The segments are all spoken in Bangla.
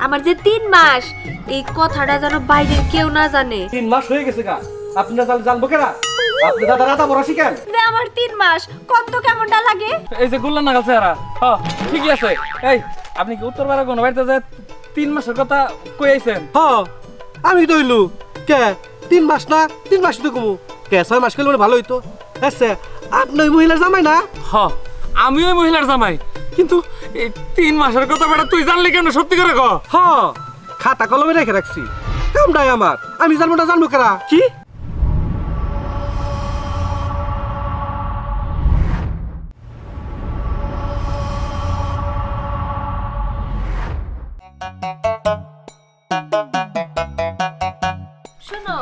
আমার যে 3 মাস এই কথাটা যেন বাইরের কেউ না জানে। 3 মাস হয়ে গেছে গা, আপনি না জানবো কেনা? আপনি দাদা রাতা বড় শিখেন যে আমার 3 মাস কত কেমনটা লাগে। এই যে গুল্লা নাগাল চেহারা, ঠিকই আছে। এই আপনি কি উত্তরপাড়া কোন বাড়িতে যায় 3 মাসের কথা কই আইছেন? আমি তো হইলু কে 3 মাস না 3 মাস তো কমু কে 6 মাস করলে ভালো হইতো। আচ্ছা আপনি ওই মহিলার জামাই না? আমি ওই মহিলার জামাই, কিন্তু এই 3 মাসের কথা বেটা তুই জানলি কেন? সত্যি করে ক। খাতা কলমে রেখে রাখছি, কামটাই আমার। আমি জানবো না জানবো কেরা? কি? শোনো,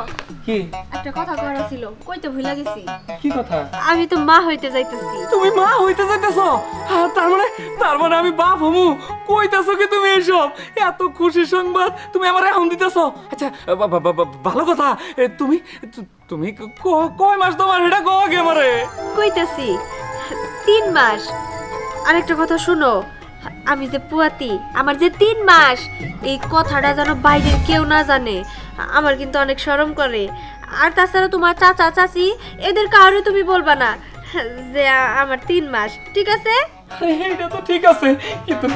কি একটা কথা করা ছিল, কইতে ভুলা গেছি। কি কথা? আমি তো মা হইতে যাইতেছি। তুমি মা হইতে যাইতেছো? তার মানে আমি বাপ হমু? কইতাছো কি তুমি এসব? এত খুশি সংবাদ তুমি আমার এখন দিতেছো? আচ্ছা ভালো কথা। তুমি কয় মাস তোমার এটা কও আগে আমারে। কইতেছি 3 মাস। আরেকটা কথা শুনো, আমি যে পুয়াতি, আমার যে 3 মাস এই কথাটা যেন বাইরের কেউ না জানে। আমার কিন্তু অনেক শরম করে। আর তাছাড়া তোমার চাচা চাচি এদের কাউরে তুমি বলবা না যে আমার 3 মাস, ঠিক আছে? এটা তো ঠিক আছে, কিন্তু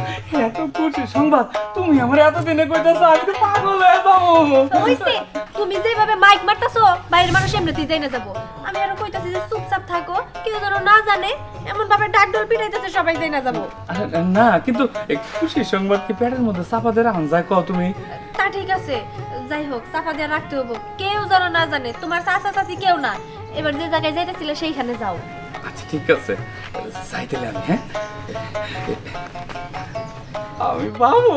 এত খুশি সংবাদ তুমি আমার এতদিনে কইতাছো, আমি তো পাগল হয়ে যাবো। হইছে, তুমি যেভাবে মাইক মারতাছো বাইরের মানুষ এমনিতেই যাই না যাবো। আমি আরো কইতাছি যে চুপচাপ থাকো, কেউ যেন না জানে। এমন ভাবে ডাক ডোল পিটাইতেছে সবাই যাই না যাবো। না, কিন্তু এই খুশি সংবাদ কি পেটের মধ্যে চাপা দিয়ে রাখুন যায়? কও তুমি। তা ঠিক আছে, যাই হোক চাপা দিয়ে রাখতে হবো, কেউ যেন না জানে। তোমার চাচা চাচি কেউ না। এবার যে জায়গায় যাইতেছিলে সেইখানে যাও। আচ্ছা ঠিক আছে, যাইতেলে আমি। হ্যাঁ আমি বাবু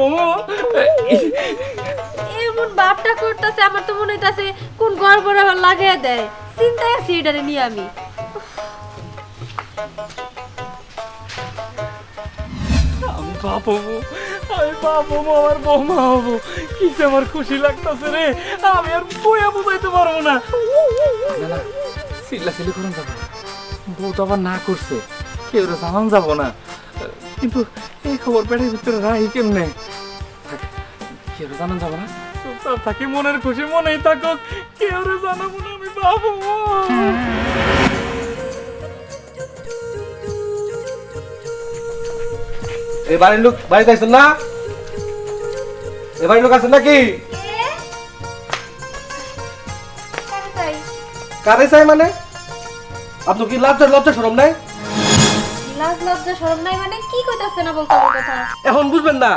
এমন বাপটা করতেছে, আমার তো মনে হইতাছে কোন গড়বড় আবার লাগাইয়া দেয়। চিন্তায় আছি এটারে নিয়ে আমি। আমি বাপ হবো, আমার বৌমা হবো। কিসে আমার খুশি লাগতেছে রে, আমি আর বইয়া বুঝাইতে পারবো না। না সিল্লা সিলি করুন যাবো, বউ তো আবার না করছে, কেউ জানান যাবো না। কিন্তু এই খবর পেটের ভিতরে রাহি কেমনে? কেউ জানান যাবো না, চুপচাপ থাকি, মনের খুশি মনেই থাকুক, কেউ জানাবো না আমি বাপ হবো। এই বাড়ির লোক বাড়িতে আছেন না? এ বাড়ির লোক আছেন নাকি? কারে চাই মানে? আপনি কি লজ্জা শরম নাই? লাজ লজ্জা শরম নাই মানে কি কইতাছে না বলতো আমার কথা? এখন বুঝবেন না,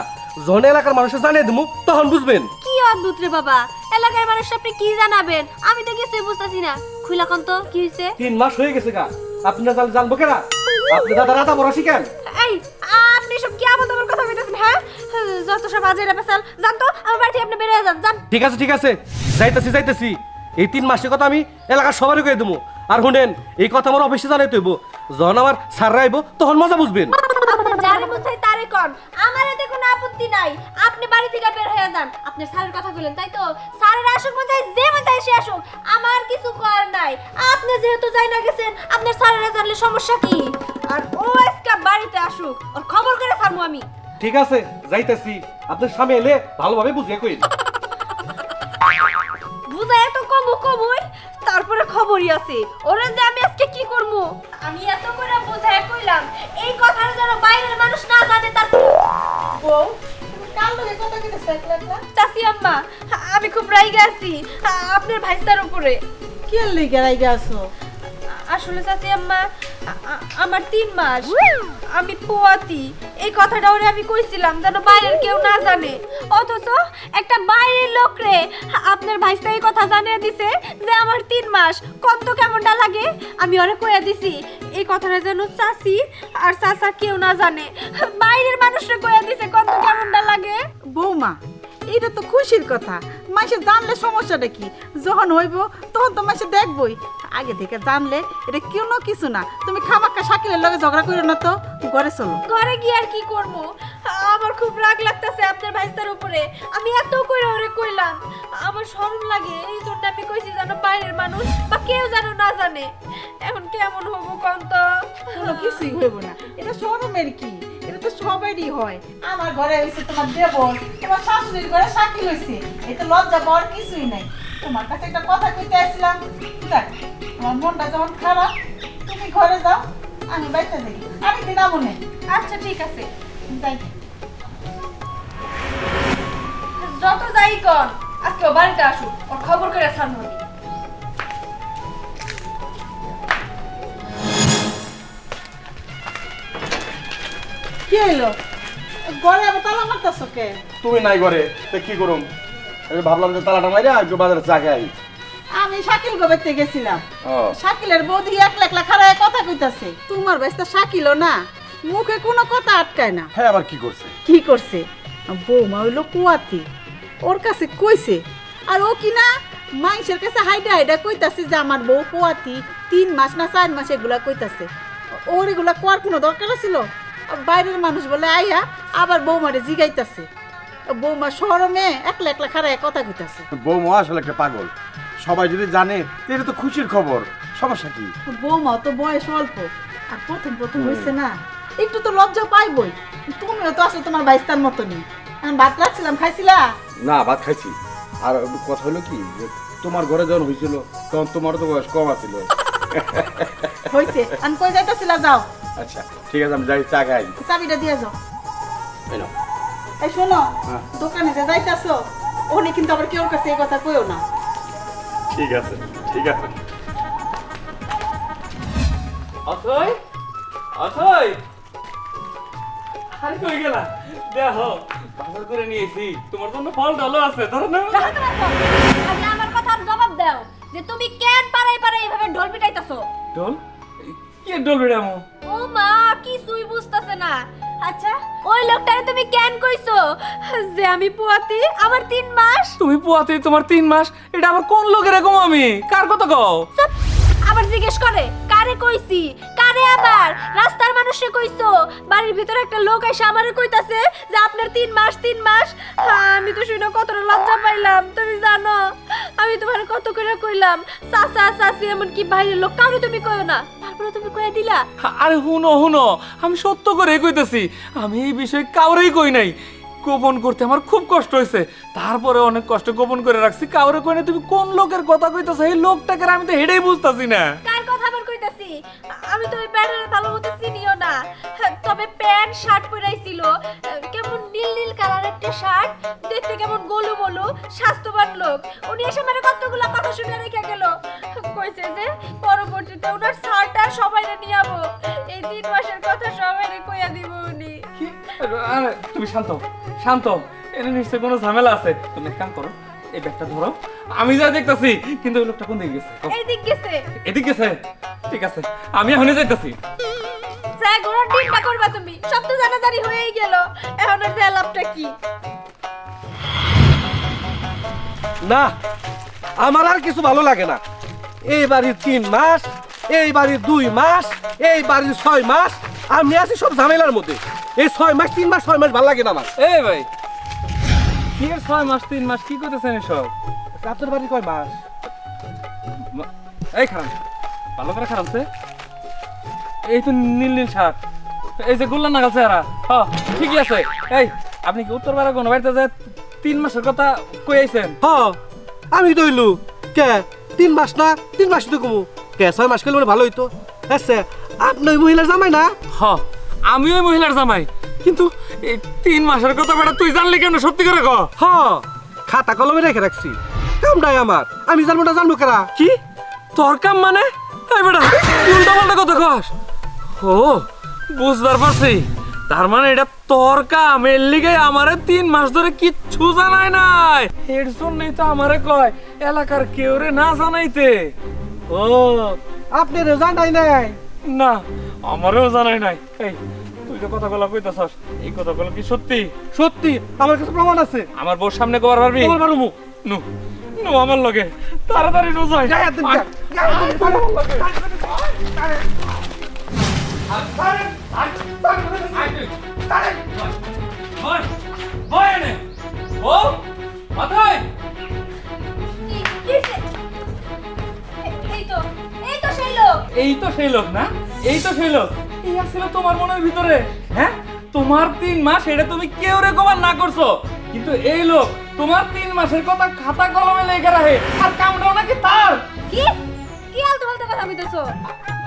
যখন এলাকার মানুষের জানিয়ে দেবো তখন বুঝবেন। কি অদ্ভুত রে বাবা, এলাকার মানুষ আপনি কি জানাবেন? আমি তো কিছুই বুঝতাছি না। খুইলা কোন তো কি হইছে? 3 মাস হয়ে গেছে গা, আপনি না জানবো কেনা? আপনি দাদা রাতা বড় শিখেন। এই আপনি সব কি আবল তাবল কথা কইতাছেন? হ্যাঁ, যত সব আজেরা পেছাল, জান তো আমার বাড়ি থেকে আপনি বের হয়ে যান। যান। ঠিক আছে যাইতেছি। এই 3 মাসের কথা আমি এলাকার সবারই কয়ে দেবো। আর শুনেন, এই কথা আমার অফিসে জানাইতে হইব। যখন আমার স্যাররা আইব তখন মজা বুঝবেন। যারে মন চাই তারে কোন, আমার এতে কোনো আপত্তি নাই। আপনি বাড়ি থেকে বের হয়ে যান। আপনি স্যারের কথা কইলেন তাই তো? স্যারের আসুক মন চাই, যে মন চাই সে আসুক, আমার কিছু করার নাই। আপনি যেহেতু যাই না গেছেন, আপনার স্যারের জানলে সমস্যা কি? আর ও আজকে বাড়িতে আসুক, ওর খবর করে ছাড়বো আমি। ঠিক আছে যাইতেছি, আপনার স্বামী এলে ভালোভাবে বুঝিয়ে কইন। বুঝা এত কমই, তারপরে খবরই আছে। ওরে যে আমি আজকে কি করবো, আমি এত করে বুঝায় কইলাম এই কথাটা যেন বাইরের মানুষ না জানে। তারপর বউ কাল লগে কথা কইতেছ একলা? চাচি আম্মা, আমি খুব রাইগা আছি আপনার ভাইস্তার উপরে। কি লিগে রাইগা আছো? আসলে চাচি আম্মা, আমার 3 মাস, আমি পোয়াতি। এই কথাটা ওরে আমি কইছিলাম যেন বাইরের কেউ না জানে। অথচ একটা বাইরের লোক রে আপনার ভাইস্তা এই কথা জানিয়ে দিছে যে আমার 3 মাস। কত কেমনটা লাগে? আমি ওরে কইয়া দিছি এই কথাটা যেন চাচি আর চাচা কেউ না জানে। বাইরের মানুষরে কইয়া দিছে, কত কেমনটা লাগে। বৌমা, এটা তো খুশির কথা। মাসে জানলে সমস্যাটা কি? যখন হইব তখন তো মাসে দেখবই। আগে থেকে জানলে এটা কোনো কিছু না। তুমি খামাক্কা শাকিলের লগে ঝগড়া করো না তো, ঘরে চলো। ঘরে গিয়ে আর কি করব? আমার খুব রাগ লাগতেছে আপনার ভাইস্তার উপরে। আমি এত কইরা ওরে কইলাম, আমার শরম লাগে। এই জন্য আমি কইছি যেন বাইরের মানুষ বা কেউ যেন না জানে। এখন কেমন হবো কোন তো? কোনো কিছুই হইব না। এটা শরমের কি? এটা তো সবারই হয়। আমার ঘরে হইছে তোমার দেবর, তোমার শাশুড়ির ঘরে শাকিল হইছে। এই তো লজ্জা পাওয়ার কিছুই নাই। তোমার কাছে একটা কথা কইতে আসছিলাম। দেখ, তোমার মনটা যখন খারাপ, তুমি ঘরে যাও, আমি বাইরে যাই। আমি দিনা মনে। আচ্ছা ঠিক আছে, যাই। যত যাই কর আজকে ও বাড়িতে আসুক, ওর খবর করে ছাড়বো আমি। কি হইলো? ঘরে আবার তালা মারতাছো কে? তুমি নাই করে তো কি করুম? আমি ভাবলাম যে তালাটা মাইরা একটু বাজারে চা খাই। আমি শাকিল গোবেতে গেছিলাম। ও শাকিলের বৌদি একলা একলা খাড়ায় কথা কইতাছে। তোমার বাইস্তা শাকিলও না, মুখে কোনো কথা আটকায় না। হ্যাঁ, আবার কি করছে? কি করছে? বৌমা হইলো কুয়াতি, ওর কাছে কইছে। আর ও কি না মাইসের কাছে হাইডা হাইডা কইতাছে যে আমার বউ কুয়াতি, 3 মাস না 4 মাস এগুলা কইতাছে। ওর এগুলা কোয়ার কোনো দরকার ছিল? বাইরের মানুষ বলে আইয়া আবার বৌমারে জিগাইতাছে। বৌমা শরমে একলা একলা খাড়ায় কথা কইতাছে। বৌমা আসলে একটা পাগল। সবাই যদি জানে তো এটা তো খুশির খবর। সমস্যা কি? বৌমা তো বয়স অল্প, আর প্রথম প্রথম হইছে না, একটু তো লজ্জা পাইবই। তুমিও তো আসলে তোমার বাইস্তার মতনই। আমি ভাত রাখছিলাম, খাইছিলা? না, ভাত খাইছি। আর কথা হলো কি যে তোমার ঘরে যখন হয়েছিল তখন তোমার তো বয়স কম আছিল। হইছে, আমি কই যাইতাছিলা? যাও, আচ্ছা ঠিক আছে, আমি যাই চা খাই। চাবিটা দিয়ে যাও। এই নাও। এই শোনো, হ্যাঁ। দোকানে যে যাইতাছো ওনি কিন্তু আবার কেউ কাছে এই কথা কইও না। ঠিক আছে, ঠিক আছে। অথই অথই, আরে কই গেলা? দেখো বাজার করে নিয়েছি, তোমার জন্য ফল ডালো আছে, ধরো না। আগে আমার কথার জবাব দাও যে তুমি কেন পাড়ায় পাড়ায় এইভাবে ঢোল পিটাইতাছো? ঢোল? কি ঢোল বেড়ামো? ও মা, কিছুই বুঝতাছে না। আচ্ছা, ওই লোকটারে তুমি কেন কইছো যে আমি পুয়াতি, আমার 3 মাস? তুমি পুয়াতে তোমার 3 মাস, এটা আবার কোন লোকের এরকম? আমি কার কথা কও? চুপ! আবার জিজ্ঞেস করে কারে কইছি, কারে আবার রাস্তার মানুষে কইছো? বাড়ির ভিতরে একটা লোক এসে আমারে কইতাছে যে আপনার 3 মাস 3 মাস। আমি তো শুনে কতটা লজ্জা পাইলাম, তুমি জানো আমি তোমার কত করে কইলাম চাচা চাচি এমনকি বাইরের লোক কারো তুমি কইও না, তারপরে তুমি কইয়া দিলা। আরে হুনো হুনো, আমি সত্য করে কইতেছি, আমি এই বিষয়ে কাউরেই কই নাই। গোপন করতে আমার খুব কষ্ট হয়েছে, তারপরে অনেক কষ্ট গোপন করে রাখছি। কাউরে কই না। তুমি কোন লোকের কথা কইতাছো? এই লোকটাকে আমি তো হেডেই বুঝতাছি না। কার কথা আবার কইতাছি? আমি তো ওই ব্যাটারে ভালো মতো চিনিও না, তবে প্যান্ট শার্ট পরাইছিল, কেমন নীল নীল কালার একটা শার্ট, দেখতে কেমন গোলু মোলু, স্বাস্থ্যবান লোক। উনি এসে মানে কতগুলা কথা শুনে রেখে গেল, কইছে যে পরবর্তীতে ওনার শার্টটা সবাইরে নিয়ে যাবো, এই 3 মাসের কথা সবাইরে কইয়া দিব উনি। কি? আরে তুমি শান্ত শান্ত, এর নিশ্চয় কোনো ঝামেলা আছে। তুমি এক কাম করো, এই ব্যাগটা ধরো, আমি যা দেখতাছি। কিন্তু ওই লোকটা কোন দিকে গেছে? এই দিক গেছে। এদিকে গেছে? ঠিক আছে, আমি এখনই যাইতাছি। যা ঘোড়ার ডিমটা করবা তুমি, সব তো জানাজানি হয়েই গেল, এখন আর যা লাভটা কি? না, আমার আর কিছু ভালো লাগে না। এই বাড়ির 3 মাস, এই বাড়ির 2 মাস, এই বাড়ির 6 মাস, আমি আছি সব ঝামেলার মধ্যে। এই 6 মাস 3 মাস 6 মাস ভালো লাগে না আমার। এই ভাই, কি এর 6 মাস 3 মাস কি কইতেছেন এসব? আপনার বাড়ি কয় মাস? এই খারাপ, ভালো করে খারাপছে। এই তো নীল নীল শার্ট, এই যে গোল্লা নাগাল চেহারা। হ্যাঁ ঠিকই আছে। এই আপনি কি উত্তর পাড়া কোনো বাড়িতে যায় 3 মাসের কথা কই আইছেন? হ, আমি দইলু কে 3 মাস না 3 মাস তো কমু কে 6 মাস করলে ভালো হইতো। আচ্ছা, আপনি ওই মহিলার জামাই না? হ্যাঁ আমি ওই মহিলার জামাই, কিন্তু এই 3 মাসের কথা বেটা তুই জানলি কেন? সত্যি করে ক। হ, খাতা কলমে রেখে রাখছি, কামটাই আমার, আমি জানবো না জানবো কারা? কি তোর কাম মানে? এই বেটা উল্টা পাল্টা কথা কস। ও বুঝবার পারছি, তার মানে এটা তোর কাম। এর লিগে আমারে 3 মাস ধরে কিচ্ছু জানাই নাই। এর জন্যই তো আমারে কয় এলাকার কেউ রে না জানাইতে। ও, আপনি জানাই নাই? না আমারও জানাই নাই। এই তুই যে কথাগুলো কইতাছস, এই কথাগুলো কি সত্যি? সত্যি, আমার কাছে প্রমাণ আছে। আমার বউর সামনে কবার পারবি? তোমার বারুমু নু নু আমার লগে তাড়াতাড়ি নু যাই। এই তো সেই লোক। এই তো সেই লোক না? এই তো সেই লোক। এই আসলে তোমার মনের ভিতরে। হ্যাঁ তোমার 3 মাস এটা তুমি কেউ রেকভার না করছো, কিন্তু এই লোক তোমার 3 মাসের কথা খাতা কলমে লেখা রাখে আর কামটাও নাকি তার। কি কি আলতু ফালতু কথা কইতেছো?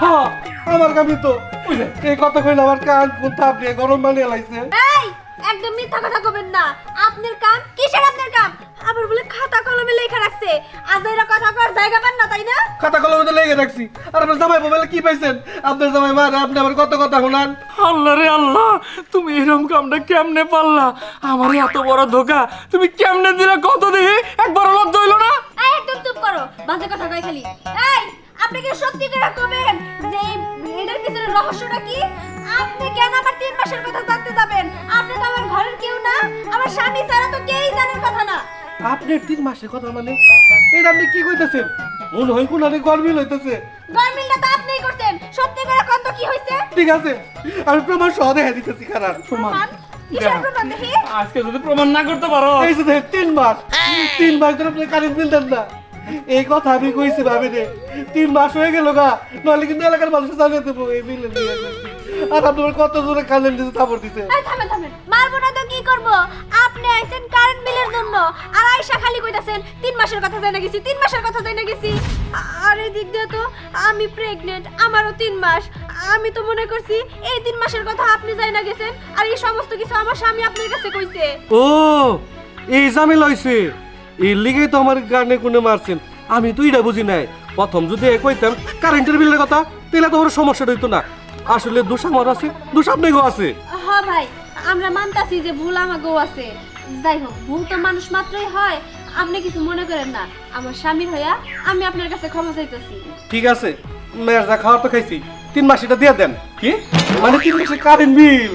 হ্যাঁ আমার কামি তো এই কথা কইলে আমার কান কোন তাপ দিয়ে গরম বানিয়ে লাইছে। এই একদম মিথ্যা কথা কবেন না। আপনার কাম কিসের আপনার কাম? আবার বলে খাতা কলমে লেখা রাখছে। আজ এরা কথা কর জায়গা পান না তাই না? খাতা কলমে লেগে রাখছি। আর আপনার জামাই মোবাইলে কি পাইছেন? আপনার জামাই মারে আপনি আবার কত কথা শোনান। আল্লাহ রে আল্লাহ, তুমি এরকম কামটা কেমনে পারলা? আমার এত বড় ধোকা তুমি কেমনে দিলা কত দেখি একবার লজ্জা হইলো না? এই একদম চুপ করো, বাজে কথা কই খালি। এই আপনি কি সত্যি করে কবেন যে এটার ভিতরে রহস্যটা কি? আপনি কেন আমার 3 মাসের কথা জানতে যাবেন? আপনি তো আমার ঘরের কেউ না, আমার স্বামী ছাড়া তো কেউই জানার কথা না। আপনি 3 মাসের কথা মানে এটা আপনি কি কইতেছেন? মন হয় কোন আরে গরমিল হইতেছে। গরমিলটা তো আপনিই করতেন। সত্যি করে কত কি হইছে? ঠিক আছে আমি প্রমাণ সহ দেখা দিতেছি খারাপ। প্রমাণ কিসের প্রমাণ দেখি? আজকে যদি প্রমাণ না করতে পারো, এই যে দেখেন 3 মাস ধরে আপনি কারেন্ট বিল দেন না। এই কথা আমি কইছি ভাবি রে 3 মাস হয়ে গেল গা, নইলে কিন্তু এলাকার মানুষ জানিয়ে দেবো এই বিলের নিয়ে গেছি। আর আপনার কত জোরে কারেন্ট দিতে থাপড় দিতে। এই থামেন থামেন, মারবো না তো কি করব? আপনি আইছেন কারেন্ট বিলের জন্য, আর আয়শা খালি কইতাছেন 3 মাসের কথা জানা গেছি, 3 মাসের কথা জানা গেছি। আর এই দিক দিয়ে তো আমি প্রেগন্যান্ট, আমারও 3 মাস। আমি তো মনে করছি এই 3 মাসের কথা আপনি জানা গেছেন, আর এই সমস্ত কিছু আমার স্বামী আপনার কাছে কইছে। ও এই ঝামেলা হইছে, এই লিগেই তো আমার গানে কোনে মারছেন। আমি তো এটা বুঝি নাই। প্রথম যদি কইতাম কারেন্টের বিলের কথা তাহলে তো ওর সমস্যাটা হইতো না। আসলে দোষ আমার আছে, দোষ আপনাকেও আছে। হ্যাঁ ভাই, আমরা মানতাছি যে ভুল আমাকেও আছে। যাই হোক, ভুল তো মানুষ মাত্রই হয়। আপনি কিছু মনে করেন না, আমার স্বামীর হইয়া আমি আপনার কাছে ক্ষমা চাইতেছি। ঠিক আছে, মেয়ের যা খাওয়া তো খাইছি, 3 মাস এটা দিয়ে দেন। কি মানে 3 মাসের কারেন্ট বিল।